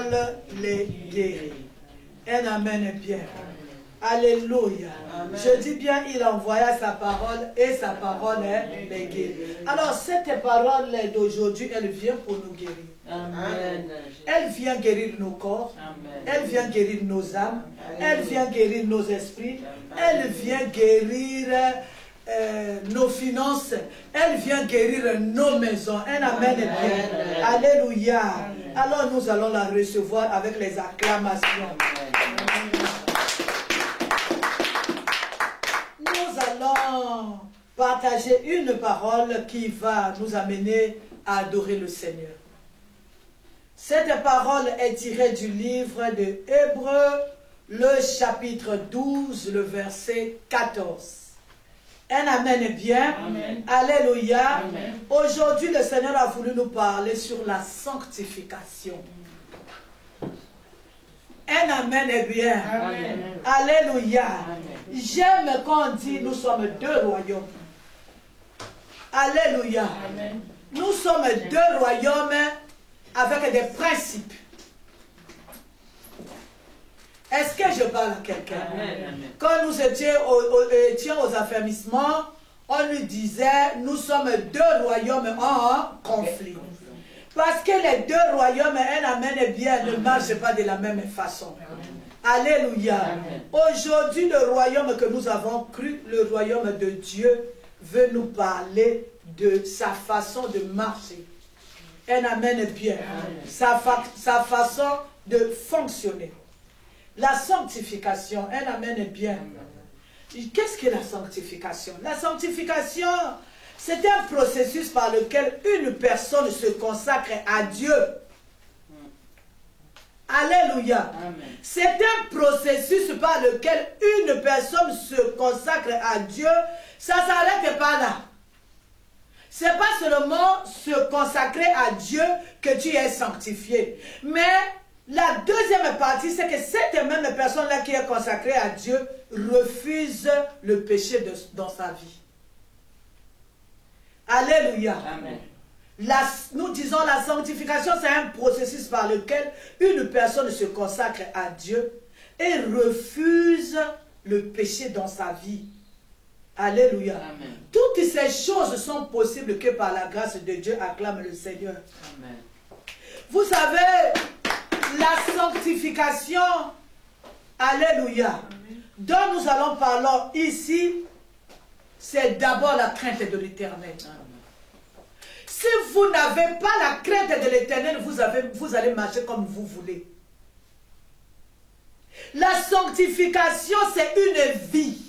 parole les guérit. Un amen est bien. Alléluia. Amen. Je dis bien, il envoya sa parole et sa parole les guérit. Alors cette parole d'aujourd'hui, elle vient pour nous guérir. Amen. Elle vient guérir nos corps. Amen. Elle vient guérir nos âmes. Amen. Elle vient guérir nos esprits. Amen. Elle vient guérir nos finances. Elle vient guérir nos maisons. Un amen est bien. Alléluia. Amen. Alors nous allons la recevoir avec les acclamations. Amen. Nous allons partager une parole qui va nous amener à adorer le Seigneur. Cette parole est tirée du livre de Hébreux, le chapitre 12, le verset 14. Un amen est bien. Amen. Alléluia. Aujourd'hui, le Seigneur a voulu nous parler sur la sanctification. Un amen est bien. Amen. Alléluia. J'aime quand on dit nous sommes deux royaumes. Alléluia. Amen. Nous sommes deux royaumes avec des principes. Est-ce que je parle à quelqu'un? Quand nous étions aux affermissements, on nous disait nous sommes deux royaumes en conflit. Parce que les deux royaumes, un amen est bien, ne marchent pas de la même façon. Alléluia. Aujourd'hui, le royaume que nous avons cru, le royaume de Dieu, veut nous parler de sa façon de marcher. Un amen est bien. Sa façon de fonctionner. La sanctification, un amen est bien. Qu'est-ce que la sanctification? La sanctification, c'est un processus par lequel une personne se consacre à Dieu. Alléluia. C'est un processus par lequel une personne se consacre à Dieu. Ça ne s'arrête pas là. Ce n'est pas seulement se consacrer à Dieu que tu es sanctifié. Mais la deuxième partie, c'est que cette même personne-là qui est consacrée à Dieu refuse le péché dans sa vie. Alléluia. Amen. Nous disons la sanctification, c'est un processus par lequel une personne se consacre à Dieu et refuse le péché dans sa vie. Alléluia. Amen. Toutes ces choses sont possibles que par la grâce de Dieu, acclame le Seigneur. Amen. Vous savez, la sanctification, alléluia, amen, dont nous allons parler ici, c'est d'abord la crainte de l'Éternel. Si vous n'avez pas la crainte de l'Éternel, vous allez marcher comme vous voulez. La sanctification, c'est une vie.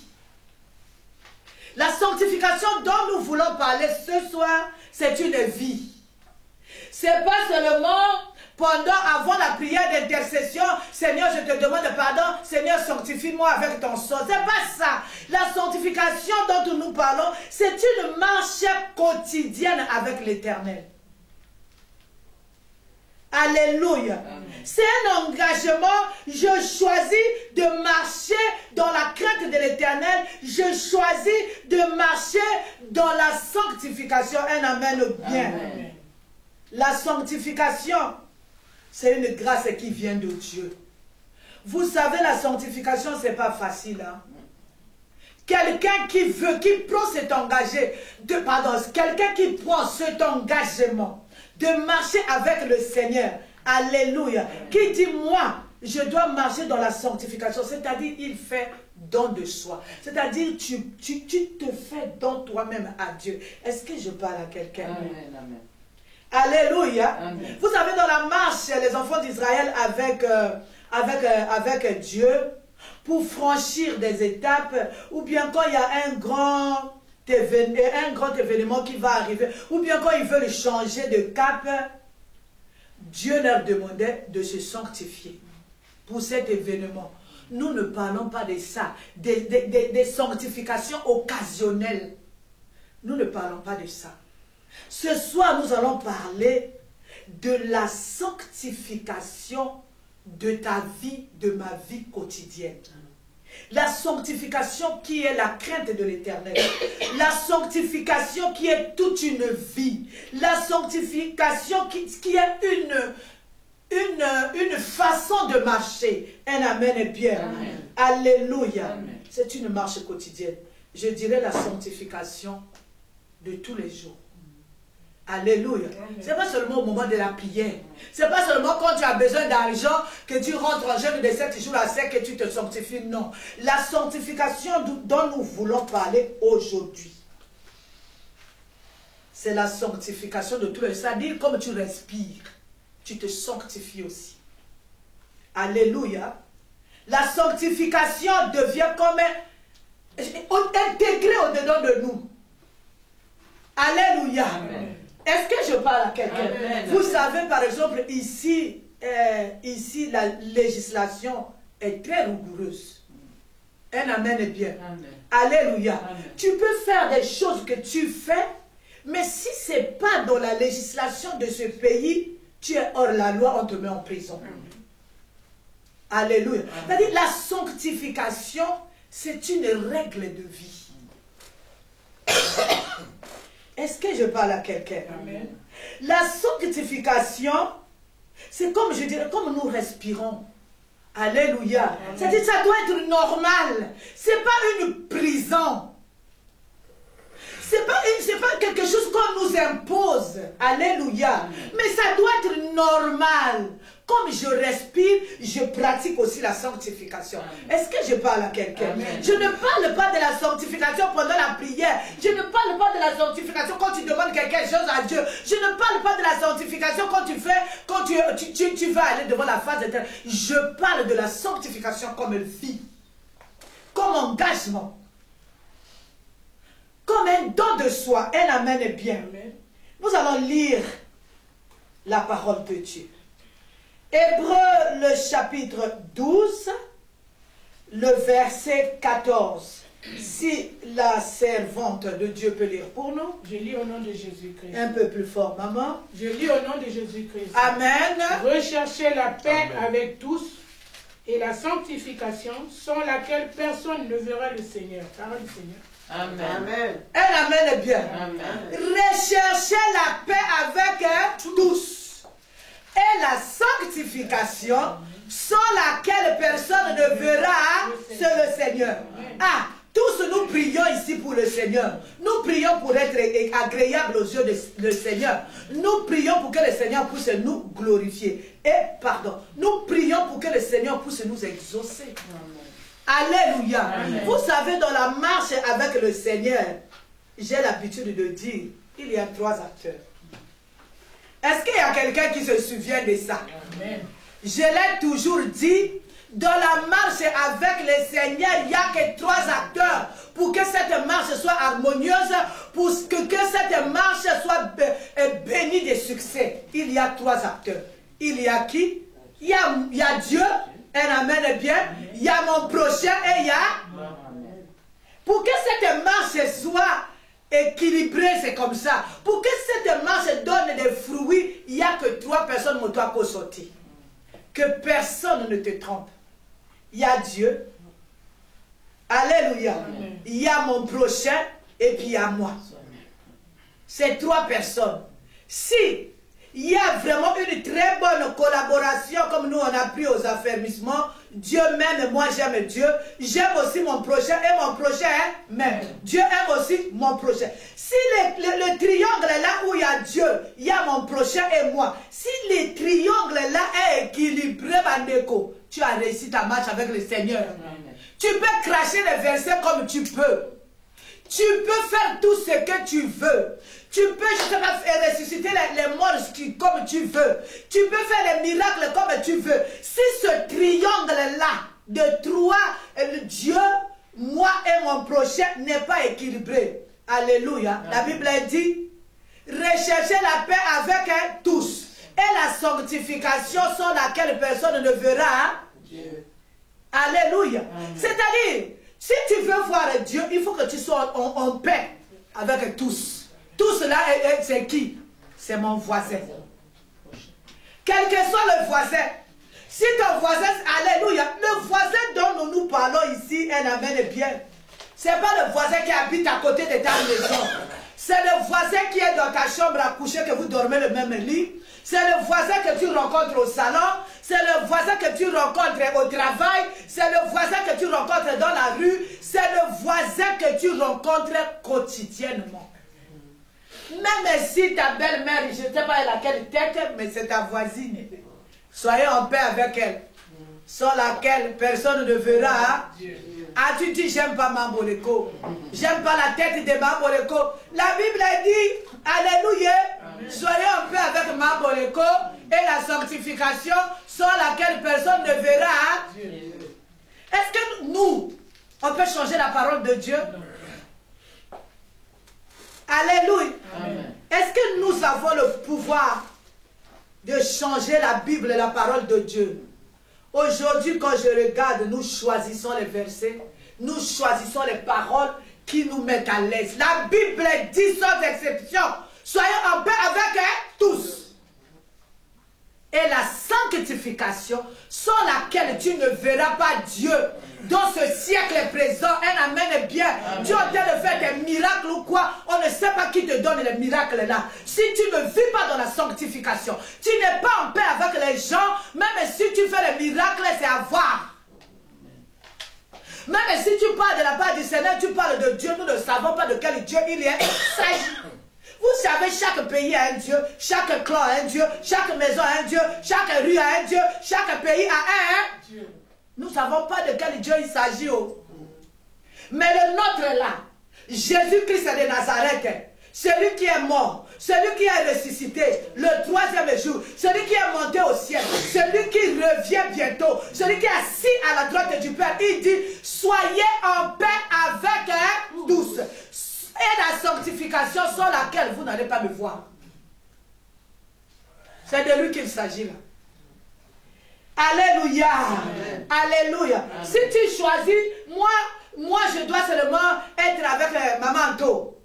La sanctification dont nous voulons parler ce soir, c'est une vie. Ce n'est pas seulement avant la prière d'intercession, Seigneur, je te demande pardon, Seigneur, sanctifie-moi avec ton sang. Ce n'est pas ça. La sanctification dont nous parlons, c'est une marche quotidienne avec l'Éternel. Alléluia. C'est un engagement. Je choisis de marcher dans la crainte de l'Éternel. Je choisis de marcher dans la sanctification. Un amen bien. Amen. La sanctification, c'est une grâce qui vient de Dieu. Vous savez, la sanctification, ce n'est pas facile. Hein? Quelqu'un qui prend cet engagement, quelqu'un qui prend cet engagement de marcher avec le Seigneur, alléluia, qui dit, moi, je dois marcher dans la sanctification, c'est-à-dire, il fait don de soi. C'est-à-dire, tu te fais don toi-même à Dieu. Est-ce que je parle à quelqu'un? Amen, amen. Alléluia. Amen. Vous savez, dans la marche, les enfants d'Israël avec Dieu, pour franchir des étapes, ou bien quand il y a un grand événement qui va arriver, ou bien quand ils veulent changer de cap, Dieu leur demandait de se sanctifier pour cet événement. Nous ne parlons pas de ça, des sanctifications occasionnelles. Nous ne parlons pas de ça. Ce soir, nous allons parler de la sanctification de ta vie, de ma vie quotidienne. La sanctification qui est la crainte de l'Éternel. La sanctification qui est toute une vie. La sanctification qui est une façon de marcher. Un amen est bien. Amen. Alléluia. C'est une marche quotidienne. Je dirais la sanctification de tous les jours. Alléluia. Ce n'est pas seulement au moment de la prière. Ce n'est pas seulement quand tu as besoin d'argent que tu rentres en jeûne de 7 jours à sec et que tu te sanctifies. Non. La sanctification dont nous voulons parler aujourd'hui, c'est la sanctification de tous les jours. C'est-à-dire, comme tu respires, tu te sanctifies aussi. Alléluia. La sanctification devient comme intégrée au-dedans de nous. Alléluia. Amen. Est-ce que je parle à quelqu'un? Vous savez, par exemple, ici, la législation est très rigoureuse. Un amen est bien. Amen. Alléluia. Amen. Tu peux faire des choses que tu fais, mais si ce n'est pas dans la législation de ce pays, tu es hors la loi, on te met en prison. Amen. Alléluia. C'est-à-dire, la sanctification, c'est une règle de vie. Est-ce que je parle à quelqu'un? La sanctification, c'est comme, je dirais, comme nous respirons. Alléluia. C'est-à-dire, ça doit être normal. Ce n'est pas une prison. Ce n'est pas quelque chose qu'on nous impose. Alléluia. Mais ça doit être normal. Comme je respire, je pratique aussi la sanctification. Est-ce que je parle à quelqu'un? Je ne parle pas de la sanctification pendant la prière. Je ne parle pas de la sanctification quand tu demandes quelque chose à Dieu. Je ne parle pas de la sanctification quand tu vas aller devant la face d'éternel. Je parle de la sanctification comme vie, comme engagement, comme un don de soi. Un amen est bien. Nous allons lire la parole de Dieu. Hébreux, le chapitre 12, le verset 14. Si la servante de Dieu peut lire pour nous. Je lis au nom de Jésus-Christ. Un peu plus fort, maman. Je lis au nom de Jésus-Christ. Amen. Recherchez la paix Amen. avec tous et la sanctification sans laquelle personne ne verra le Seigneur. Parole du Seigneur. Amen. Amen. Un amen est bien. Amen. Recherchez la paix avec tous. Et la sanctification sans laquelle personne ne verra, c'est le Seigneur. Ah, tous nous prions ici pour le Seigneur. Nous prions pour être agréables aux yeux du Seigneur. Nous prions pour que le Seigneur puisse nous glorifier. Nous prions pour que le Seigneur puisse nous exaucer. Alléluia. Amen. Vous savez, dans la marche avec le Seigneur, j'ai l'habitude de dire, il y a 3 acteurs. Est-ce qu'il y a quelqu'un qui se souvient de ça? Amen. Je l'ai toujours dit, dans la marche avec le Seigneur, il n'y a que 3 acteurs pour que cette marche soit harmonieuse, pour que cette marche soit bénie de succès. Il y a 3 acteurs. Il y a qui? Il y a Dieu, un amen est bien. Il y a mon prochain et il y a... Pour que cette marche soit équilibrée, c'est comme ça. Pour que cette marche donne des fruits, il n'y a que 3 personnes qui doivent sortir. Que personne ne te trompe. Il y a Dieu. Alléluia. Amen. Il y a mon prochain et puis il y a moi. C'est 3 personnes. Si il y a vraiment une très bonne collaboration, comme nous on a pris aux affermissements, Dieu m'aime, moi j'aime Dieu, j'aime aussi mon prochain et mon prochain m'aime. Dieu aime aussi mon prochain. Si le triangle est là où il y a Dieu, il y a mon prochain et moi. Si le triangle là est équilibré, Bandeko, tu as réussi ta marche avec le Seigneur. Amen. Tu peux cracher les versets comme tu peux. Tu peux faire tout ce que tu veux. Tu peux justement ressusciter les morts comme tu veux. Tu peux faire les miracles comme tu veux. Si ce triangle-là de 3, Dieu, moi et mon prochain n'est pas équilibré. Alléluia. Amen. La Bible dit, recherchez la paix avec tous. Et la sanctification sans laquelle personne ne verra Dieu. Alléluia. C'est-à-dire, si tu veux voir Dieu, il faut que tu sois en paix avec tous. Tout cela, c'est qui? C'est mon voisin. Quel que soit le voisin. Si ton voisin, alléluia, le voisin dont nous parlons ici, un amen est bien. Ce n'est pas le voisin qui habite à côté de ta maison. C'est le voisin qui est dans ta chambre à coucher, que vous dormez le même lit. C'est le voisin que tu rencontres au salon. c'est le voisin que tu rencontres au travail, c'est le voisin que tu rencontres dans la rue, c'est le voisin que tu rencontres quotidiennement. Même si ta belle-mère, je ne sais pas elle a quelle tête, mais c'est ta voisine. Soyez en paix avec elle, sans laquelle personne ne verra. Ah, tu dis, j'aime pas Mamboleko. J'aime pas la tête de Mamboleko. La Bible dit, alléluia, soyez en paix avec Mamboleko et la sanctification sans laquelle personne ne verra. Est-ce que nous, on peut changer la parole de Dieu? Alléluia. Est-ce que nous avons le pouvoir de changer la Bible et la parole de Dieu? Aujourd'hui, quand je regarde, nous choisissons les versets, nous choisissons les paroles qui nous mettent à l'aise. La Bible dit sans exception, soyez en paix avec tous. Et la sanctification, sans laquelle tu ne verras pas Dieu dans ce siècle présent, un amen bien. Amen. Dieu a de faire des miracles ou quoi, on ne sait pas qui te donne les miracles là. Si tu ne vis pas dans la sanctification, tu n'es pas en paix avec les gens, même si tu fais les miracles, c'est à voir. Même si tu parles de la part du Seigneur, tu parles de Dieu, nous ne savons pas de quel Dieu il est. Vous savez, chaque pays a un Dieu, chaque clan a un Dieu, chaque maison a un Dieu, chaque rue a un Dieu, chaque pays a un Dieu. Nous ne savons pas de quel Dieu il s'agit. Mais le nôtre là, Jésus-Christ de Nazareth, celui qui est mort, celui qui est ressuscité le 3e jour, celui qui est monté au ciel, celui qui revient bientôt, celui qui est assis à la droite du Père, il dit, soyez en paix avec tous. Et la sanctification sans laquelle vous n'allez pas me voir. C'est de lui qu'il s'agit là. Alléluia. Amen. Alléluia. Amen. Si tu choisis, moi je dois seulement être avec Maman Anto.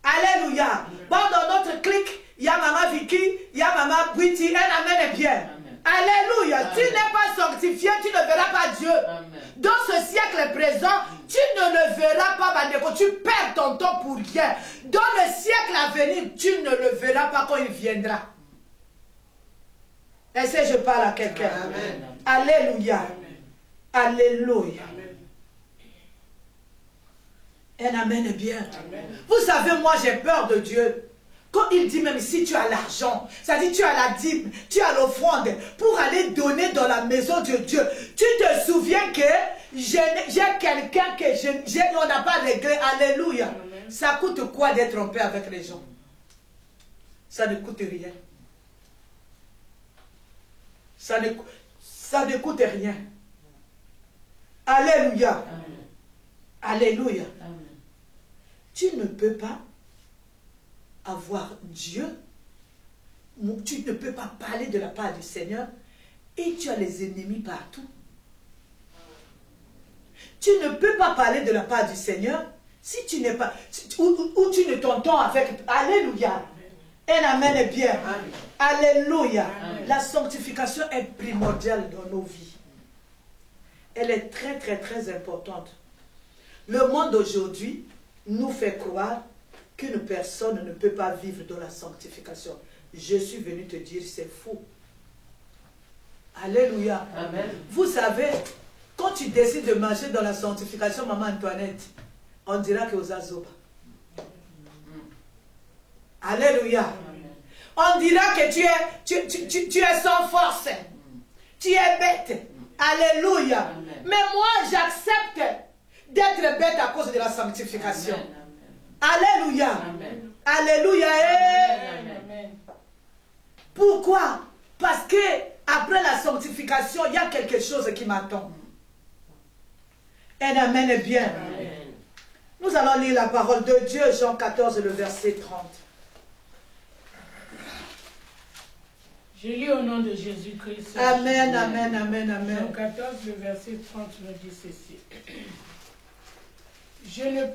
Alléluia. Bon, dans notre clique, il y a Maman Vicky, il y a Maman Bwiti, elle amène bien. Amen. Alléluia. Amen. Tu n'es pas sanctifié, tu ne verras pas Dieu. Amen. Dans ce siècle présent, tu ne le verras pas, Bandeko. Tu perds ton temps pour rien. Dans le siècle à venir, tu ne le verras pas quand il viendra. Est-ce que je parle à quelqu'un? Alléluia. Amen. Alléluia. Un amen est bien. Amen. Vous savez, moi j'ai peur de Dieu. Quand il dit même si tu as l'argent, c'est-à-dire tu as la dîme, tu as l'offrande pour aller donner dans la maison de Dieu. Tu te souviens que j'ai quelqu'un que on n'a pas réglé. Alléluia. Amen. Ça coûte quoi d'être en paix avec les gens? Ça ne coûte rien. Ça ne coûte rien. Alléluia. Amen. Alléluia. Amen. Tu ne peux pas avoir Dieu, tu ne peux pas parler de la part du Seigneur et tu as les ennemis partout. Tu ne peux pas parler de la part du Seigneur si tu n'es pas, ou tu ne t'entends avec. Alléluia. Un amen est bien. Amen. Alléluia. Amen. La sanctification est primordiale dans nos vies. Elle est très très très importante. Le monde d'aujourd'hui nous fait croire qu'une personne ne peut pas vivre dans la sanctification. Je suis venu te dire, c'est faux. Alléluia. Amen. Vous savez, quand tu décides de marcher dans la sanctification, Maman Antoinette, on dira que aux Azoba. Alléluia. Amen. On dira que tu es sans force. Tu es bête. Alléluia. Amen. Mais moi, j'accepte d'être bête à cause de la sanctification. Amen. Alléluia. Amen. Alléluia. Amen. Pourquoi? Parce que après la sanctification, il y a quelque chose qui m'attend. Un amen est bien. Amen. Nous allons lire la parole de Dieu, Jean 14, le verset 30. Je lis au nom de Jésus-Christ. Amen, amen, amen, amen. Jean 14, le verset 30 me dit ceci. Je ne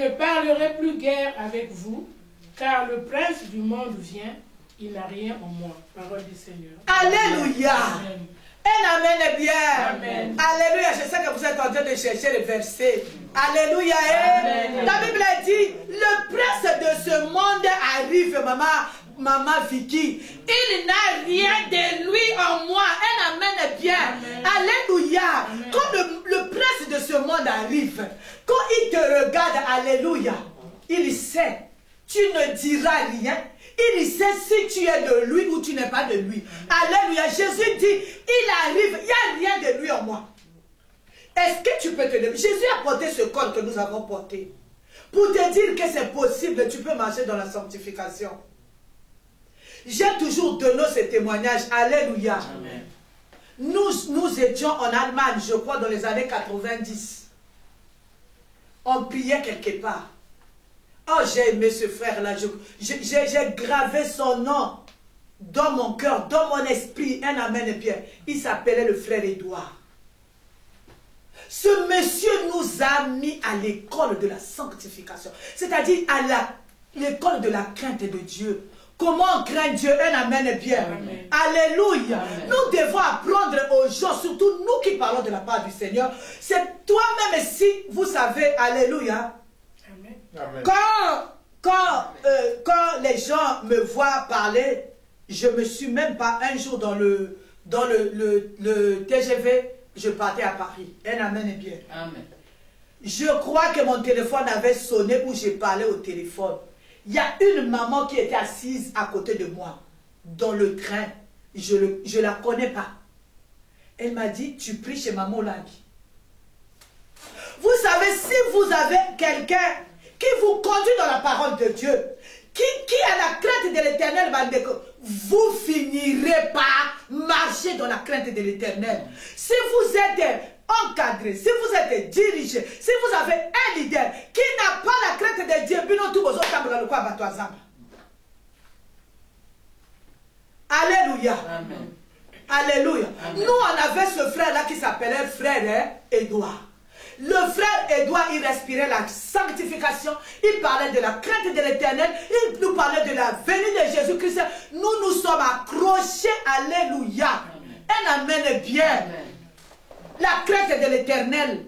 parlerai plus guère avec vous, car le prince du monde vient, il n'a rien en moi. Parole du Seigneur. Alléluia. Amen. Un amen est bien. Amen. Alléluia. Je sais que vous êtes en train de chercher les versets. Alléluia. Amen. La Bible dit, le prince de ce monde arrive, maman. maman Vicky, il n'a rien de lui en moi. Un amen bien. Amen. Alléluia. Amen. Quand le prince de ce monde arrive, quand il te regarde, alléluia, il sait, tu ne diras rien. Il sait si tu es de lui ou tu n'es pas de lui. Alléluia. Jésus dit, il arrive, il n'y a rien de lui en moi. Est-ce que tu peux te lever? Jésus a porté ce col que nous avons porté. Pour te dire que c'est possible, tu peux marcher dans la sanctification. J'ai toujours donné ce témoignage. Alléluia. Amen. Nous étions en Allemagne, je crois, dans les années 90. On priait quelque part. Oh, j'ai aimé ce frère-là. J'ai gravé son nom dans mon cœur, dans mon esprit. Un amen bien. Il s'appelait le frère Édouard. Ce monsieur nous a mis à l'école de la sanctification. C'est-à-dire à l'école de la crainte de Dieu. Comment craindre Dieu? Un amen bien. Amen. Alléluia. Amen. Nous devons apprendre aux gens, surtout nous qui parlons de la part du Seigneur. C'est toi-même si vous savez, alléluia. Amen. Quand les gens me voient parler, je me suis même pas un jour dans le TGV, je partais à Paris. Un amen bien. Amen. Je crois que mon téléphone avait sonné où j'ai parlé au téléphone. Il y a une maman qui était assise à côté de moi, dans le train. Je ne la connais pas. Elle m'a dit, tu pries chez Maman Olangi. Vous savez, si vous avez quelqu'un qui vous conduit dans la parole de Dieu, qui a la crainte de l'Éternel, vous finirez par marcher dans la crainte de l'Éternel. Si vous êtes encadré, si vous êtes dirigé, si vous avez un leader qui n'a pas la crainte de Dieu, alléluia. Amen. Alléluia. Amen. Nous, on avait ce frère-là qui s'appelait frère Édouard. Le frère Édouard, il respirait la sanctification, il parlait de la crainte de l'Éternel, il nous parlait de la venue de Jésus-Christ. Nous sommes accrochés, alléluia. Un amen bien. Amen. La crainte de l'Éternel.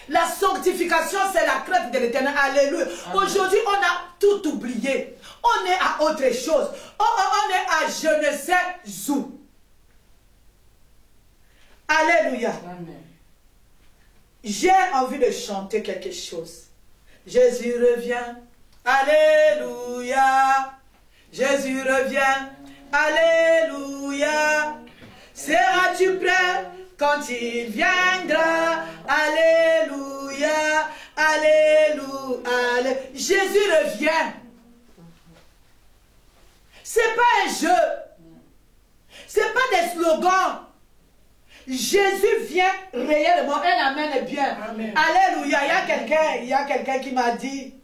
La sanctification, c'est la crainte de l'Éternel. Alléluia. Aujourd'hui, on a tout oublié. On est à autre chose. On est à je ne sais où. Alléluia. Amen. J'ai envie de chanter quelque chose. Jésus revient. Alléluia. Jésus revient. Alléluia. Seras-tu prêt quand il viendra? Alléluia. Alléluia. Jésus revient. C'est pas un jeu. C'est pas des slogans. Jésus vient réellement. Un amen bien. Amen. Alléluia. Il y a quelqu'un qui m'a dit,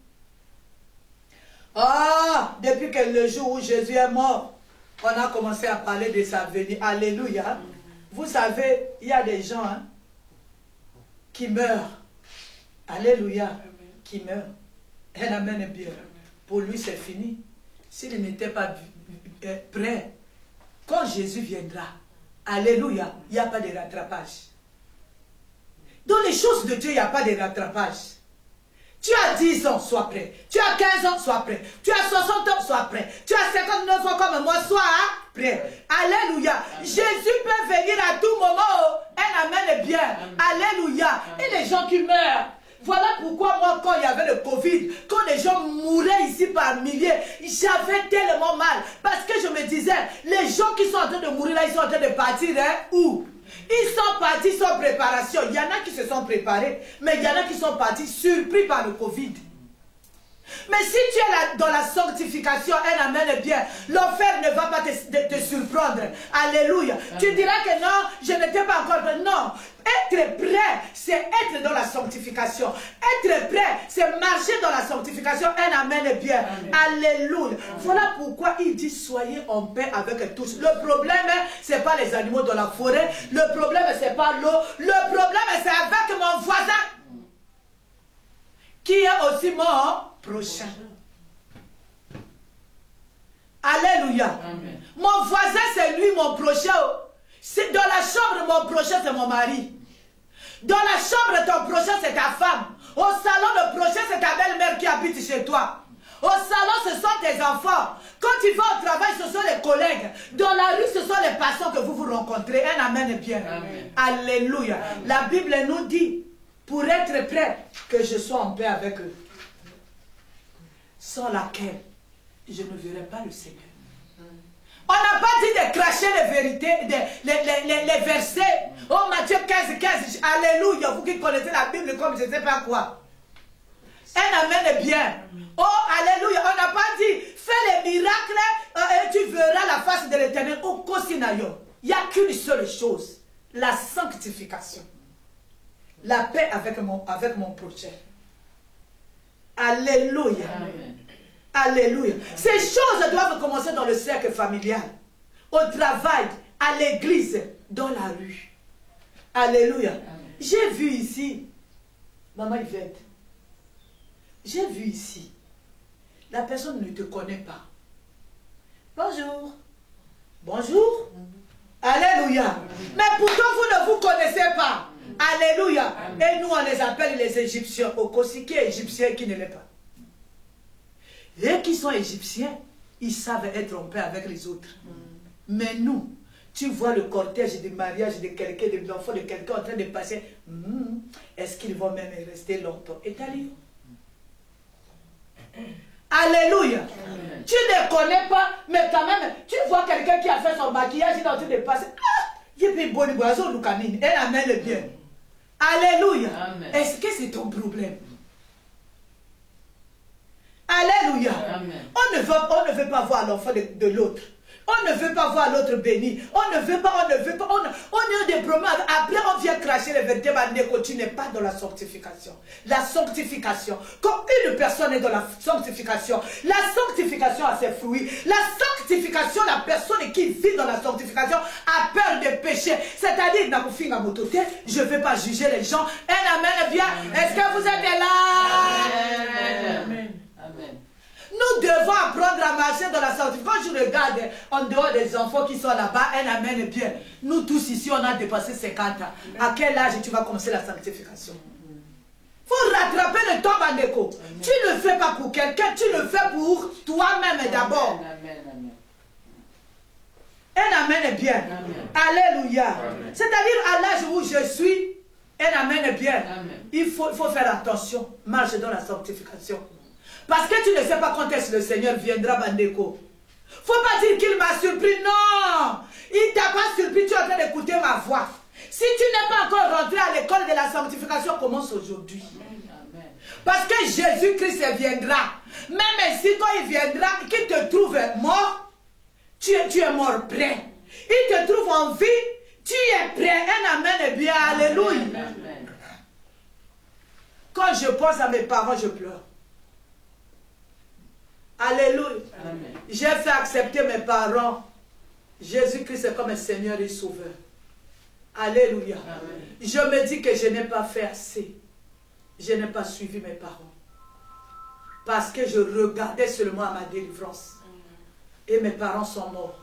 depuis que le jour où Jésus est mort, on a commencé à parler de sa venue. Alléluia. Vous savez, il y a des gens qui meurent. Alléluia. Amen. Qui meurent. Un amen bien. Pour lui, c'est fini. S'il n'était pas prêt, quand Jésus viendra, alléluia, il n'y a pas de rattrapage. Dans les choses de Dieu, il n'y a pas de rattrapage. Tu as 10 ans, sois prêt. Tu as 15 ans, sois prêt. Tu as 60 ans, sois prêt. Tu as 59 ans comme moi, sois prêt. Alléluia. Jésus peut venir à tout moment. Un amen bien. Alléluia. Et les gens qui meurent. Voilà pourquoi moi, quand il y avait le Covid, quand les gens mouraient ici par milliers, j'avais tellement mal. Parce que je me disais, les gens qui sont en train de mourir là, ils sont en train de partir, où? Ils sont partis sans préparation. Il y en a qui se sont préparés, mais il y en a qui sont partis surpris par le Covid. Mais si tu es là dans la sanctification, un amen bien, l'enfer ne va pas te surprendre. Alléluia. Amen. Tu diras que non, je n'étais pas encore prêt. Non. Être prêt, c'est être dans la sanctification. Être prêt, c'est marcher dans la sanctification. Un amen bien. Amen. Alléluia. Amen. Voilà pourquoi il dit soyez en paix avec tous. Le problème, ce n'est pas les animaux dans la forêt. Le problème, ce n'est pas l'eau. Le problème, c'est avec mon voisin qui est aussi mort prochain. Alléluia. Amen. Mon voisin, c'est lui, mon prochain. C'est dans la chambre, mon prochain, c'est mon mari. Dans la chambre, ton prochain, c'est ta femme. Au salon, le prochain, c'est ta belle-mère qui habite chez toi. Au salon, ce sont tes enfants. Quand tu vas au travail, ce sont les collègues. Dans la rue, ce sont les passants que vous vous rencontrez. Un amen est bien. Amen. Alléluia. Amen. La Bible nous dit, pour être prêt, que je sois en paix avec eux. Sans laquelle, je ne verrai pas le Seigneur. On n'a pas dit de cracher les vérités, les versets. Oh, Matthieu 15, 15. Alléluia. Vous qui connaissez la Bible comme je ne sais pas quoi. Un amen est bien. Oh, alléluia. On n'a pas dit, fais les miracles et tu verras la face de l'Éternel. Au Kosinayo. Il n'y a qu'une seule chose. La sanctification. La paix avec mon prochain. Alléluia. Amen. Alléluia. Ces choses doivent commencer dans le cercle familial, au travail, à l'église, dans la rue. Alléluia. J'ai vu ici, Maman Yvette, j'ai vu ici, la personne ne te connaît pas. Bonjour. Bonjour. Alléluia. Mais pourtant vous ne vous connaissez pas. Alléluia. Et nous on les appelle les Égyptiens. Au Kossi qui est égyptien qui ne l'est pas. Et qui sont égyptiens, ils savent être en paix avec les autres. Mais nous, tu vois le cortège de mariage de quelqu'un, de l'enfant de quelqu'un en train de passer. Est-ce qu'ils vont même rester longtemps? Et allez. Alléluia. Amen. Tu ne connais pas, mais quand même, tu vois quelqu'un qui a fait son maquillage, il est en train de passer. Il est bon, il est amen bien. Alléluia. Est-ce que c'est ton problème? Alléluia. Amen. On ne veut pas voir l'enfant de l'autre. On ne veut pas voir l'autre béni. On ne veut pas. On est des problèmes. Après, on vient cracher les vérités. Tu n'es pas dans la sanctification. La sanctification. Quand une personne est dans la sanctification a ses fruits. La sanctification, la personne qui vit dans la sanctification a peur des péchés. C'est-à-dire, je ne vais pas juger les gens. Un amen bien. Est-ce que vous êtes là? Amen. Amen. Nous devons apprendre à marcher dans la sanctification. Quand je regarde en dehors des enfants qui sont là-bas, un amen bien. Nous tous ici, on a dépassé 50 ans. À quel âge tu vas commencer la sanctification? Il faut rattraper le temps, Bandeko. Tu ne le fais pas pour quelqu'un, tu le fais pour toi-même d'abord. Un amen est bien. Amen. Alléluia. C'est-à-dire à l'âge où je suis, un amen est bien. Amen. Il faut faire attention. Marche dans la sanctification. Parce que tu ne sais pas quand est-ce que le Seigneur viendra, Bandeko. Faut pas dire qu'il m'a surpris. Non. Il t'a pas surpris. Tu es en train d'écouter ma voix. Si tu n'es pas encore rentré à l'école de la sanctification, commence aujourd'hui. Parce que Jésus-Christ viendra. Même si quand il viendra, qu'il te trouve mort, tu es mort prêt. Il te trouve en vie, tu es prêt. Un amen est bien. Alléluia. Amen. Quand je pense à mes parents, je pleure. Alléluia. J'ai fait accepter mes parents. Jésus-Christ comme un Seigneur et Sauveur. Alléluia. Amen. Je me dis que je n'ai pas fait assez. Je n'ai pas suivi mes parents. Parce que je regardais seulement à ma délivrance. Et mes parents sont morts.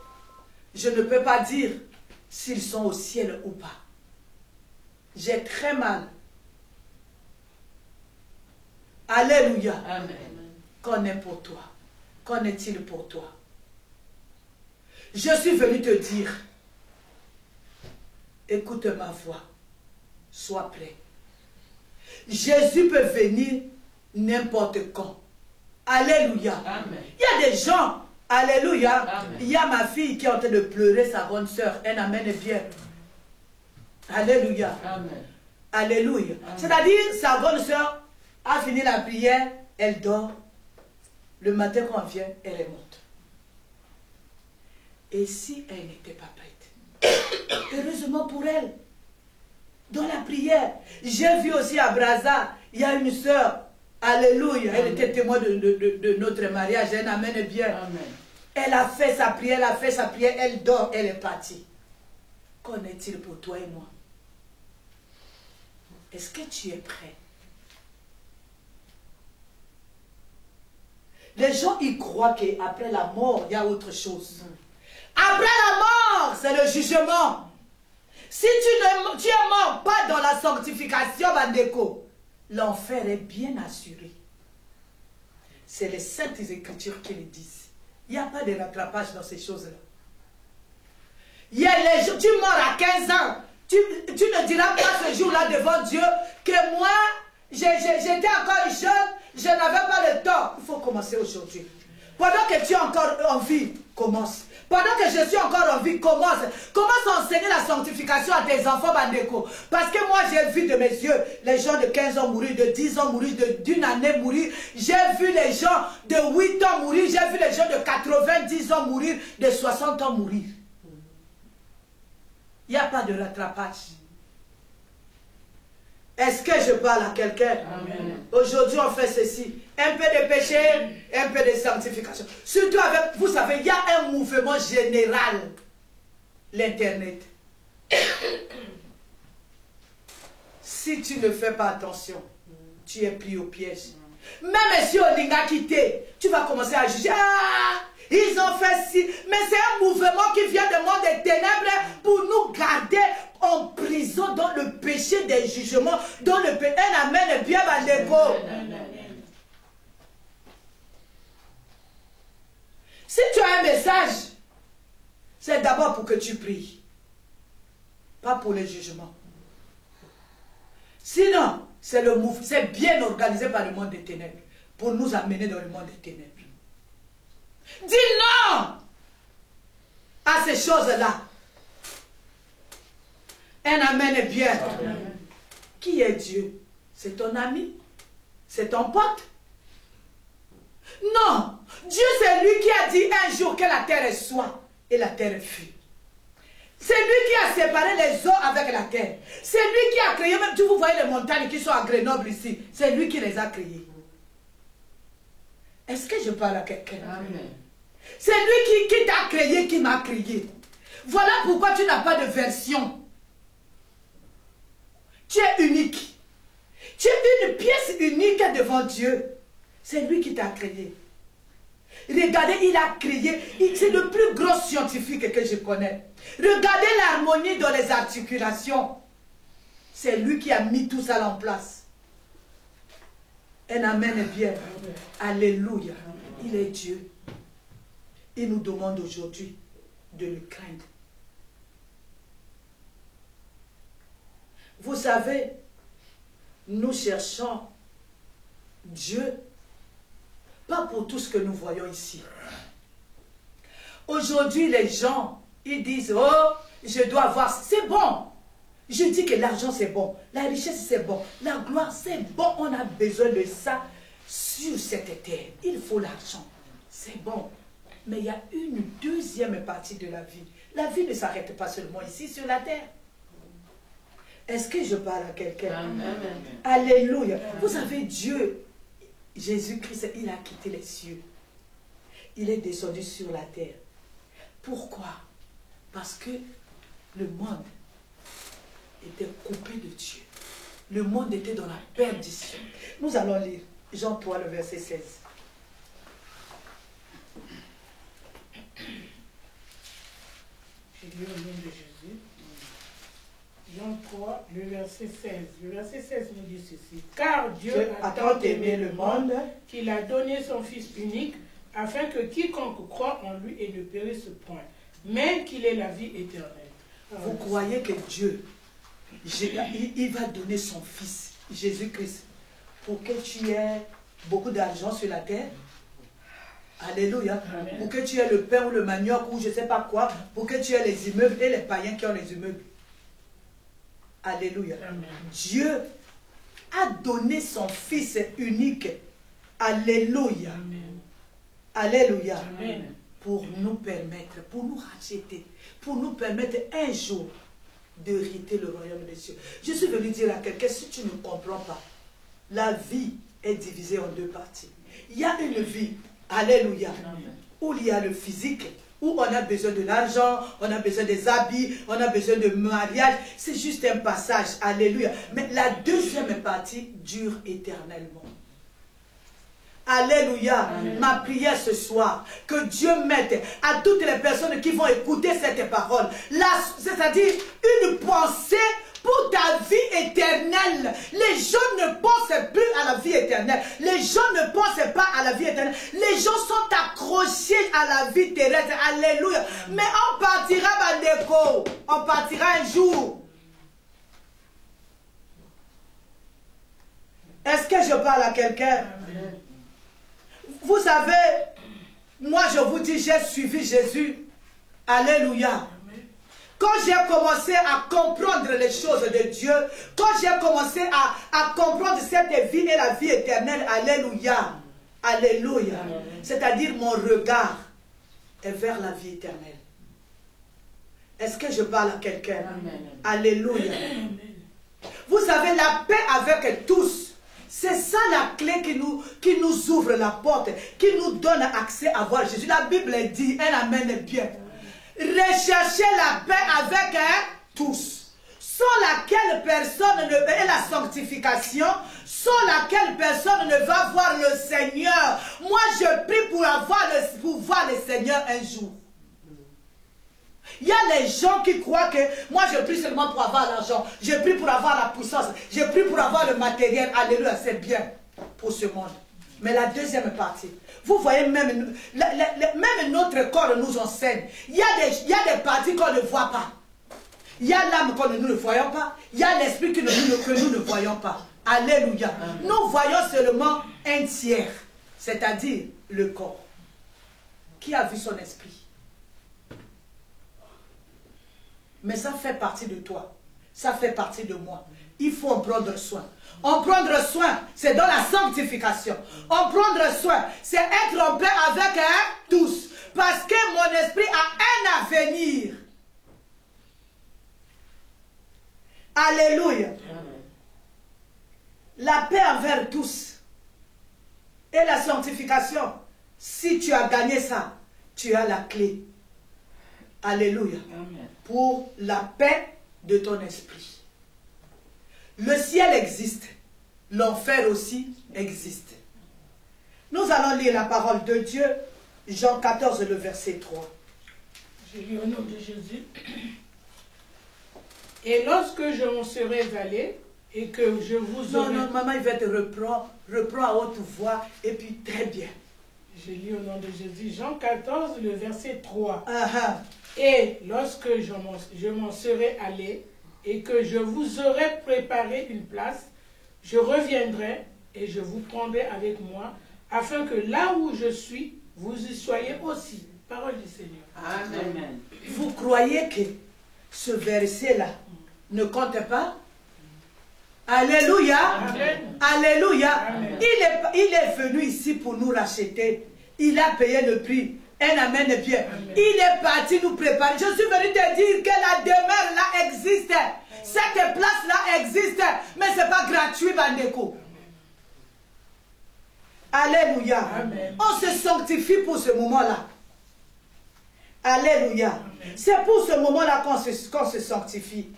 Je ne peux pas dire s'ils sont au ciel ou pas. J'ai très mal. Alléluia. Amen. Qu'en est pour toi? Qu'en est-il pour toi? Je suis venu te dire, écoute ma voix, sois prêt. Jésus peut venir n'importe quand. Alléluia. Amen. Il y a des gens, alléluia. Amen. Il y a ma fille qui est en train de pleurer, sa bonne soeur. Un amen est bien. Alléluia. Amen. Alléluia. C'est-à-dire, sa bonne soeur a fini la prière, elle dort. Le matin quand elle vient, elle est morte. Et si elle n'était pas prête? Heureusement pour elle. Dans la prière. J'ai vu aussi à Brazza, il y a une soeur, alléluia, elle était témoin de notre mariage, un amen bien. Amen. Elle a fait sa prière, elle dort, elle est partie. Qu'en est-il pour toi et moi? Est-ce que tu es prêt? Les gens, ils croient qu'après la mort, il y a autre chose. Après la mort, c'est le jugement. Si tu es mort pas dans la sanctification, Bandeko, l'enfer est bien assuré. C'est les saintes écritures qui le disent. Il n'y a pas de rattrapage dans ces choses-là. Il y a les jours, tu meurs à 15 ans. Tu ne diras pas ce jour-là devant Dieu que moi, j'étais encore jeune, je n'avais pas le temps. Il faut commencer aujourd'hui. Pendant que tu es encore en vie, commence. Pendant que je suis encore en vie, commence. Commence à enseigner la sanctification à tes enfants, Bandeko. Parce que moi, j'ai vu de mes yeux les gens de 15 ans mourir, de 10 ans mourir, d'une année mourir. J'ai vu les gens de 8 ans mourir. J'ai vu les gens de 90 ans mourir, de 60 ans mourir. Il n'y a pas de rattrapage. Est-ce que je parle à quelqu'un? Aujourd'hui, on fait ceci. Un peu de péché, un peu de sanctification. Surtout avec, vous savez, il y a un mouvement général. L'Internet. Si tu ne fais pas attention, tu es pris au piège. Même si on l'a quitté, tu vas commencer à juger. Ah, ils ont fait ci. Mais c'est un mouvement qui vient du monde des ténèbres pour nous garder en prison dans le péché des jugements, dans le péché. Un amen bien bandeko. Si tu as un message, c'est d'abord pour que tu pries, pas pour le jugement. Sinon, c'est le mouvement, c'est bien organisé par le monde des ténèbres pour nous amener dans le monde des ténèbres. Dis non à ces choses-là. Un amen est bien. Amen. Qui est Dieu? C'est ton ami? C'est ton pote? Non. Dieu, c'est lui qui a dit un jour que la terre est soit et la terre fut. C'est lui qui a séparé les eaux avec la terre. C'est lui qui a créé, même si vous voyez les montagnes qui sont à Grenoble ici, c'est lui qui les a créées. Est-ce que je parle à quelqu'un? C'est lui qui t'a créé, qui m'a créé. Voilà pourquoi tu n'as pas de version. Tu es unique. Tu es une pièce unique devant Dieu. C'est lui qui t'a créé. Regardez, il a créé. C'est le plus gros scientifique que je connais. Regardez l'harmonie dans les articulations. C'est lui qui a mis tout ça en place. Un amen est bien. Alléluia. Il est Dieu. Il nous demande aujourd'hui de le craindre. Vous savez, nous cherchons Dieu, pas pour tout ce que nous voyons ici. Aujourd'hui, les gens, ils disent, oh, je dois avoir, c'est bon. Je dis que l'argent, c'est bon. La richesse, c'est bon. La gloire, c'est bon. On a besoin de ça sur cette terre. Il faut l'argent. C'est bon. Mais il y a une deuxième partie de la vie. La vie ne s'arrête pas seulement ici, sur la terre. Est-ce que je parle à quelqu'un? Alléluia. Vous savez, Dieu, Jésus-Christ, il a quitté les cieux. Il est descendu sur la terre. Pourquoi? Parce que le monde était coupé de Dieu. Le monde était dans la perdition. Nous allons lire Jean 3, le verset 16. Je lis au nom de Jésus. Jean 3, le verset 16. Le verset 16 nous dit ceci. Car Dieu a tant aimé le monde qu'il a donné son Fils unique, afin que quiconque croit en lui et ne périsse point, mais qu'il ait la vie éternelle. Vous croyez que Dieu, il va donner son Fils, Jésus-Christ, pour que tu aies beaucoup d'argent sur la terre? Alléluia. Amen. Pour que tu aies le pain ou le manioc ou je ne sais pas quoi, pour que tu aies les immeubles et les païens qui ont les immeubles. Alléluia. Amen. Dieu a donné son Fils unique. Alléluia. Amen. Alléluia. Amen. Pour nous permettre, pour nous racheter, pour nous permettre un jour d'hériter le royaume des cieux. Je suis venu dire à quelqu'un, si tu ne comprends pas, la vie est divisée en deux parties. Il y a une vie, alléluia, où il y a le physique, où on a besoin de l'argent, on a besoin des habits, on a besoin de mariage. C'est juste un passage, alléluia. Mais la deuxième partie dure éternellement. Alléluia. Amen. Ma prière ce soir, que Dieu mette à toutes les personnes qui vont écouter cette parole, c'est-à-dire une pensée pour ta vie éternelle. Les gens ne pensent plus à la vie éternelle. Les gens ne pensent pas à la vie éternelle. Les gens sont accrochés à la vie terrestre. Alléluia. Mais on partira, Bandeko. On partira un jour. Est-ce que je parle à quelqu'un? Vous savez, moi je vous dis, j'ai suivi Jésus. Alléluia. Quand j'ai commencé à comprendre les choses de Dieu, quand j'ai commencé à comprendre cette vie et la vie éternelle, alléluia, alléluia, c'est-à-dire mon regard est vers la vie éternelle. Est-ce que je parle à quelqu'un? Alléluia. Vous savez, la paix avec tous, c'est ça la clé qui nous ouvre la porte, qui nous donne accès à voir Jésus. La Bible dit, un amen bien. Recherchez la paix avec tous, sans laquelle personne ne et la sanctification, sans laquelle personne ne va voir le Seigneur. Moi, je prie pour voir le Seigneur un jour. Il y a les gens qui croient que moi je prie seulement pour avoir l'argent, je prie pour avoir la puissance, je prie pour avoir le matériel. Alléluia, c'est bien pour ce monde. Mais la deuxième partie, vous voyez, même notre corps nous enseigne. Il y a des parties qu'on ne voit pas. Il y a l'âme que nous ne voyons pas. Il y a l'esprit que nous ne voyons pas. Alléluia. Nous voyons seulement un tiers, c'est-à-dire le corps. Qui a vu son esprit? Mais ça fait partie de toi. Ça fait partie de moi. Il faut en prendre soin. En prendre soin, c'est dans la sanctification. En prendre soin, c'est être en paix avec tous. Parce que mon esprit a un avenir. Alléluia. La paix envers tous. Et la sanctification. Si tu as gagné ça, tu as la clé. Alléluia. Amen. Pour la paix de ton esprit. Le ciel existe. L'enfer aussi existe. Nous allons lire la parole de Dieu. Jean 14, le verset 3. Je lis au nom de Jésus. Et lorsque je m'en serai allé et que je vous aurai... Non, maman, il va te reprendre. Reprends à haute voix et puis très bien. Je lis au nom de Jésus. Jean 14, le verset 3. Et lorsque je m'en serai allé et que je vous aurai préparé une place, je reviendrai et je vous prendrai avec moi, afin que là où je suis, vous y soyez aussi. Parole du Seigneur. Amen. Vous croyez que ce verset-là ne compte pas? Alléluia. Amen. Alléluia. Amen. Il est venu ici pour nous racheter. Il a payé le prix. Un amen bien. Amen. Il est parti nous préparer. Je suis venu te dire que la demeure là existe. Cette place là existe. Mais ce n'est pas gratuit, Bandeko. Alléluia. Amen. On se sanctifie pour ce moment-là. Alléluia. C'est pour ce moment-là qu'on se sanctifie.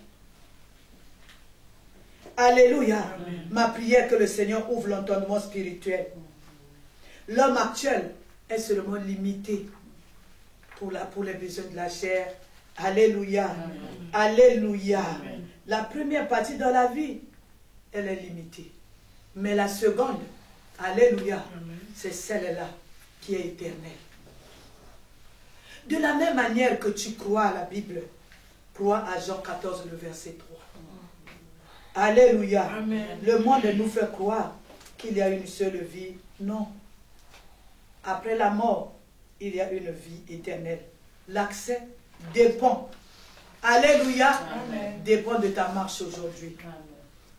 Alléluia. Amen. Ma prière que le Seigneur ouvre l'entendement spirituel. L'homme actuel est seulement limité pour les besoins de la chair. Alléluia. Amen. Alléluia. Amen. La première partie dans la vie, elle est limitée. Mais la seconde, alléluia, c'est celle-là qui est éternelle. De la même manière que tu crois à la Bible, crois à Jean 14, le verset 3. Alléluia. Amen. Le monde nous fait croire qu'il y a une seule vie. Non. Après la mort, il y a une vie éternelle. L'accès dépend. Alléluia. Amen. Dépend de ta marche aujourd'hui.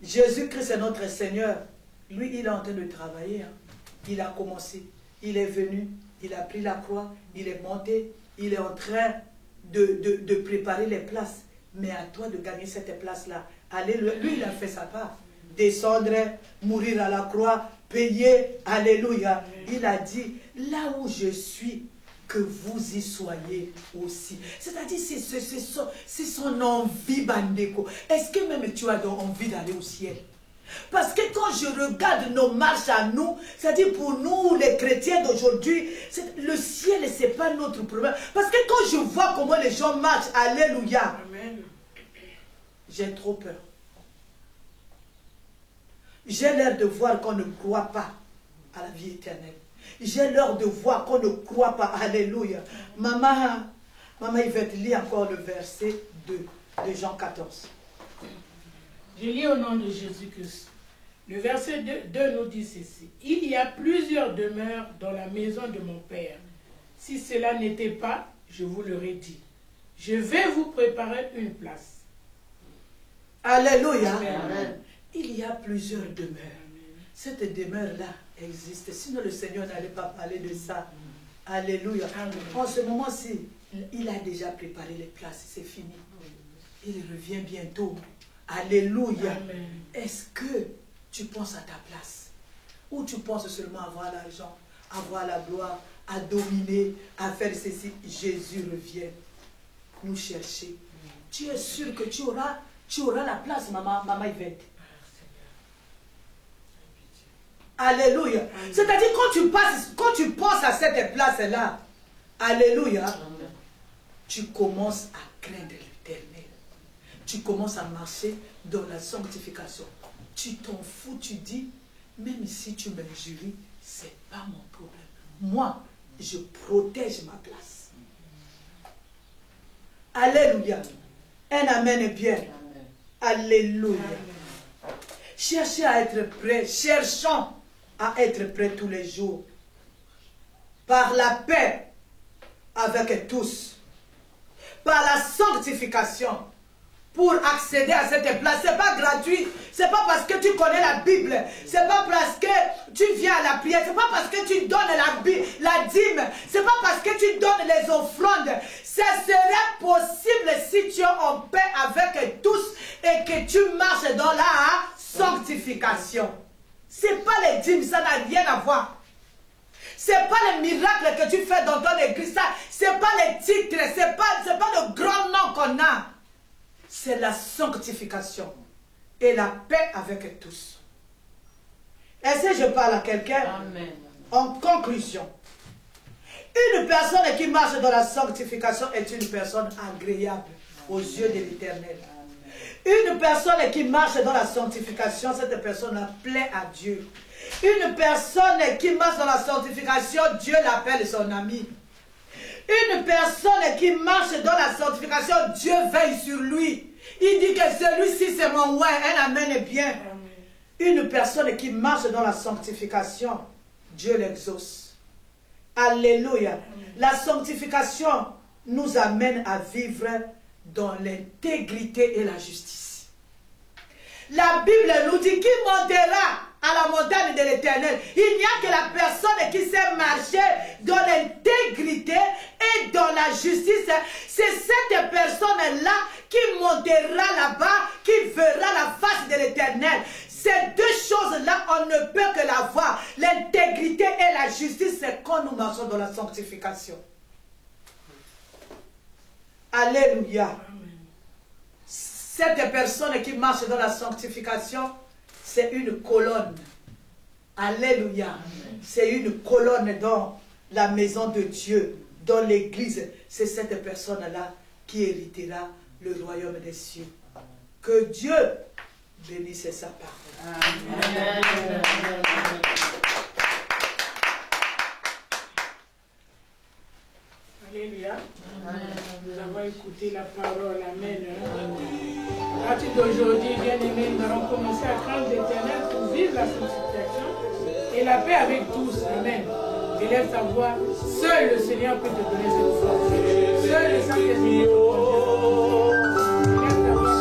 Jésus-Christ est notre Seigneur. Lui, il est en train de travailler. Il a commencé. Il est venu. Il a pris la croix. Il est monté. Il est en train de préparer les places. Mais à toi de gagner cette place-là. Alléluia. Lui, il a fait sa part. Descendre, mourir à la croix, payer. Alléluia. Il a dit, là où je suis, que vous y soyez aussi. C'est-à-dire, c'est son envie, Bandeko. Est-ce que même tu as envie d'aller au ciel? Parce que quand je regarde nos marches à nous, c'est-à-dire pour nous, les chrétiens d'aujourd'hui, le ciel, ce n'est pas notre problème. Parce que quand je vois comment les gens marchent, alléluia, j'ai trop peur. J'ai l'air de voir qu'on ne croit pas à la vie éternelle. J'ai l'air de voir qu'on ne croit pas. Alléluia. Maman Yvette, lis encore le verset 2 de Jean 14. Je lis au nom de Jésus-Christ. Le verset 2 nous dit ceci. Il y a plusieurs demeures dans la maison de mon Père. Si cela n'était pas, je vous l'aurais dit. Je vais vous préparer une place. Alléluia. Amen. Il y a plusieurs demeures. Cette demeure-là existe. Sinon, le Seigneur n'allait pas parler de ça. Alléluia. Amen. En ce moment-ci, il a déjà préparé les places. C'est fini. Il revient bientôt. Alléluia. Est-ce que tu penses à ta place? Ou tu penses seulement à avoir l'argent, à avoir la gloire, à dominer, à faire ceci? Jésus revient nous chercher. Tu es sûr que tu auras la place, maman Yvette? Alléluia. C'est-à-dire quand tu penses à cette place-là, alléluia, tu commences à craindre l'Éternel. Tu commences à marcher dans la sanctification. Tu t'en fous, tu dis, même si tu m'injuries, ce n'est pas mon problème. Moi, je protège ma place. Alléluia. Un amen est bien. Alléluia. Cherchez à être prêt. Cherchons à être prêt tous les jours. Par la paix avec tous. Par la sanctification. Pour accéder à cette place. Ce n'est pas gratuit. Ce n'est pas parce que tu connais la Bible. Ce n'est pas parce que tu viens à la prière. Ce n'est pas parce que tu donnes la dîme. Ce n'est pas parce que tu donnes les offrandes. Ce serait possible si tu es en paix avec tous et que tu marches dans la sanctification. Ce n'est pas les dîmes, ça n'a rien à voir. Ce n'est pas les miracles que tu fais dans ton église. Ce n'est pas les titres. Ce n'est pas le grand nom qu'on a. C'est la sanctification et la paix avec tous. Est-ce que je parle à quelqu'un? En conclusion, une personne qui marche dans la sanctification est une personne agréable aux yeux de l'Éternel. Une personne qui marche dans la sanctification, cette personne plaît à Dieu. Une personne qui marche dans la sanctification, Dieu l'appelle son ami. Une personne qui marche dans la sanctification, Dieu veille sur lui. Il dit que celui-ci c'est mon ouais, un amen est bien. Une personne qui marche dans la sanctification, Dieu l'exauce. Alléluia. La sanctification nous amène à vivre dans l'intégrité et la justice. La Bible nous dit qui montera à la montagne de l'Éternel. Il n'y a que la personne qui sait marcher dans l'intégrité et dans la justice. C'est cette personne-là qui montera là-bas, qui verra la face de l'Éternel. Ces deux choses-là, on ne peut que la voir. L'intégrité et la justice, c'est quand nous marchons dans la sanctification. Alléluia. Cette personne qui marche dans la sanctification, c'est une colonne. Alléluia. C'est une colonne dans la maison de Dieu, dans l'église. C'est cette personne-là qui héritera le royaume des cieux. Que Dieu bénisse sa parole. Amen. Alléluia. Nous avons écouté la parole. Amen. À partir d'aujourd'hui, bien-aimés, nous allons commencer à craindre l'Éternel pour vivre la sanctification et la paix avec tous. Amen. Élève ta voix. Seul le Seigneur peut te donner cette force. Seul le Saint-Esprit peut te conduire. Élève ta voix.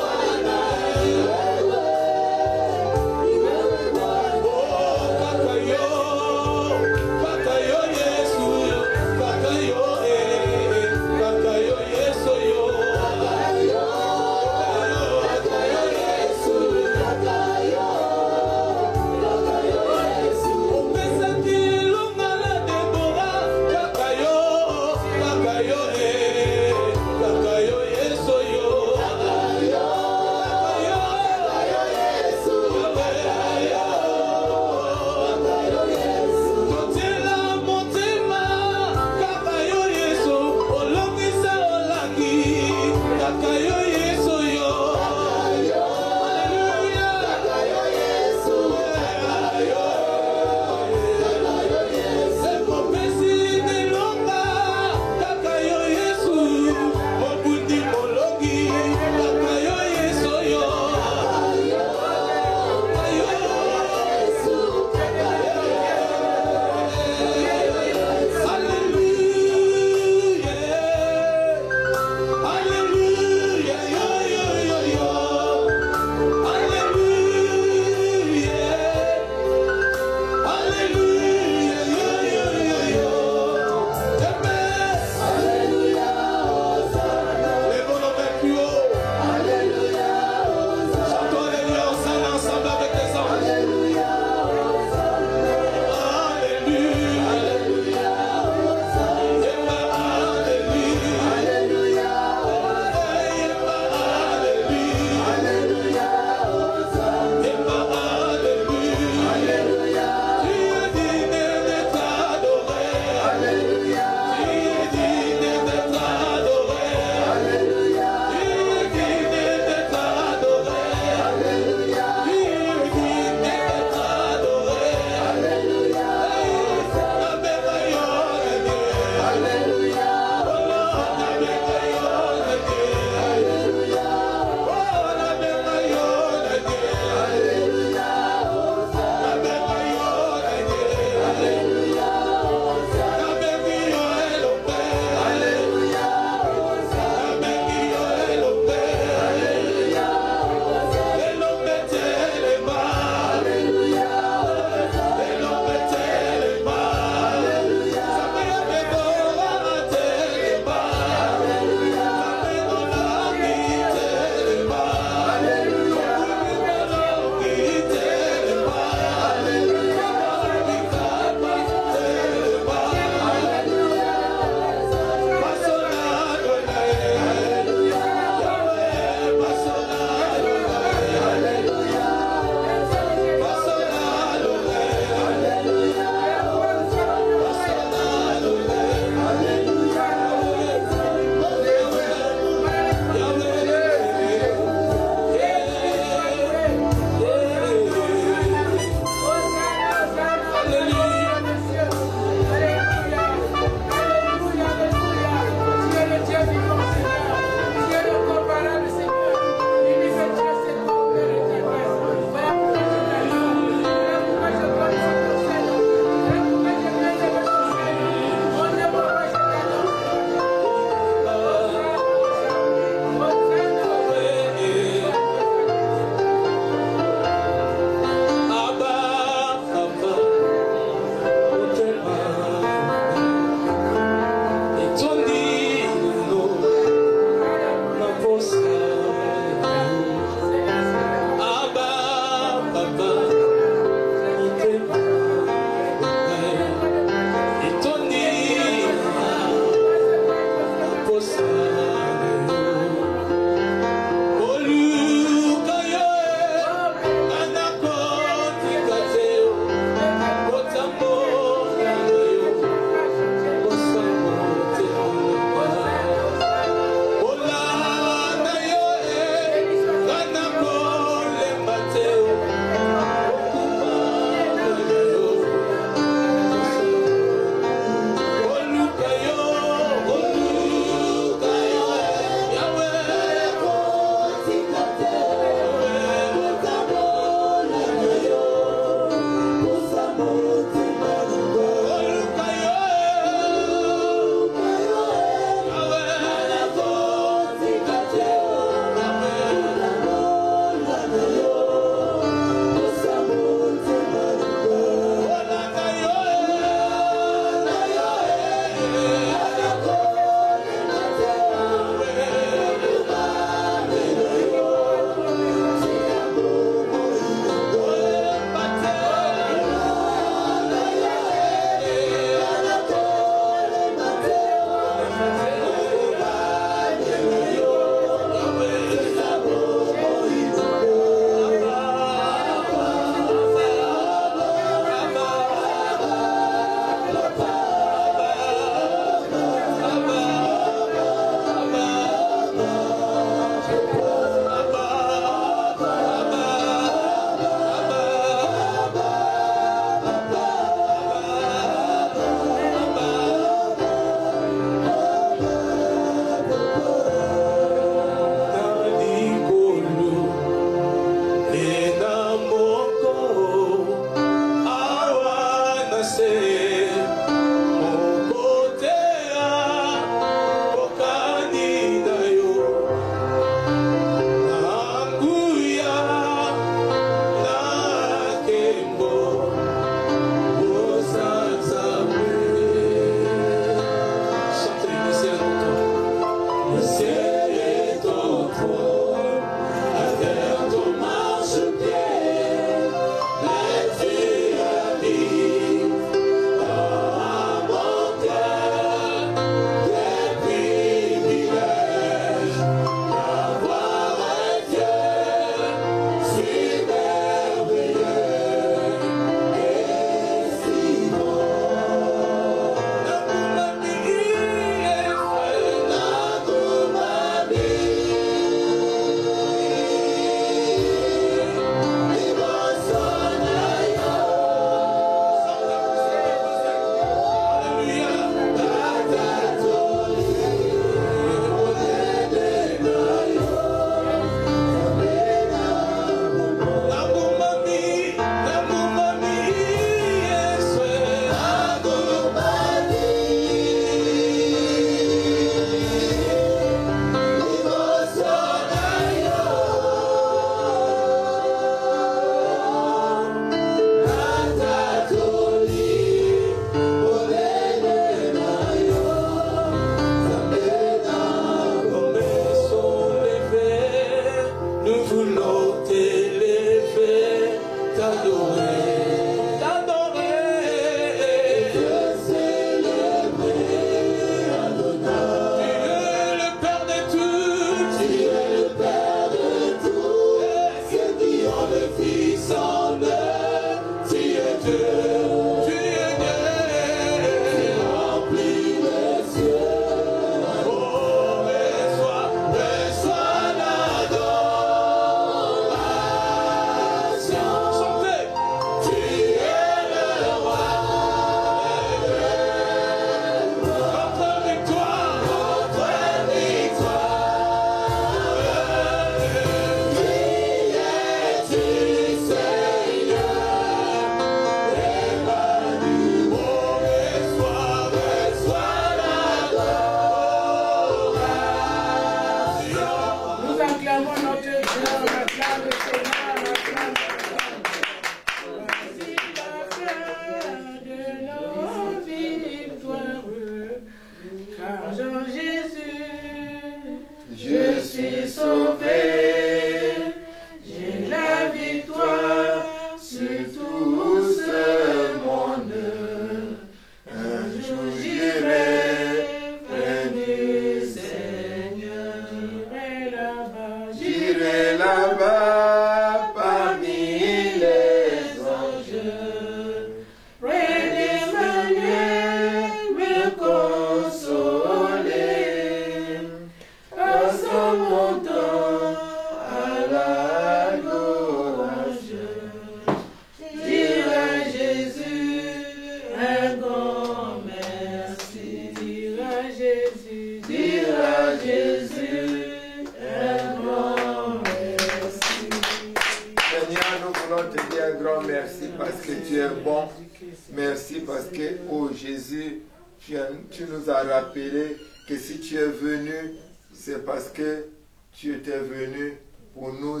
Et oh Jésus, tu nous as rappelé que si tu es venu, c'est parce que tu étais venu pour nous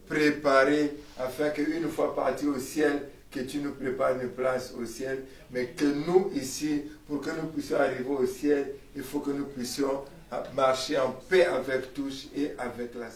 préparer afin qu'une fois partis au ciel, que tu nous prépares une place au ciel, mais que nous ici, pour que nous puissions arriver au ciel, il faut que nous puissions marcher en paix avec tous et avec la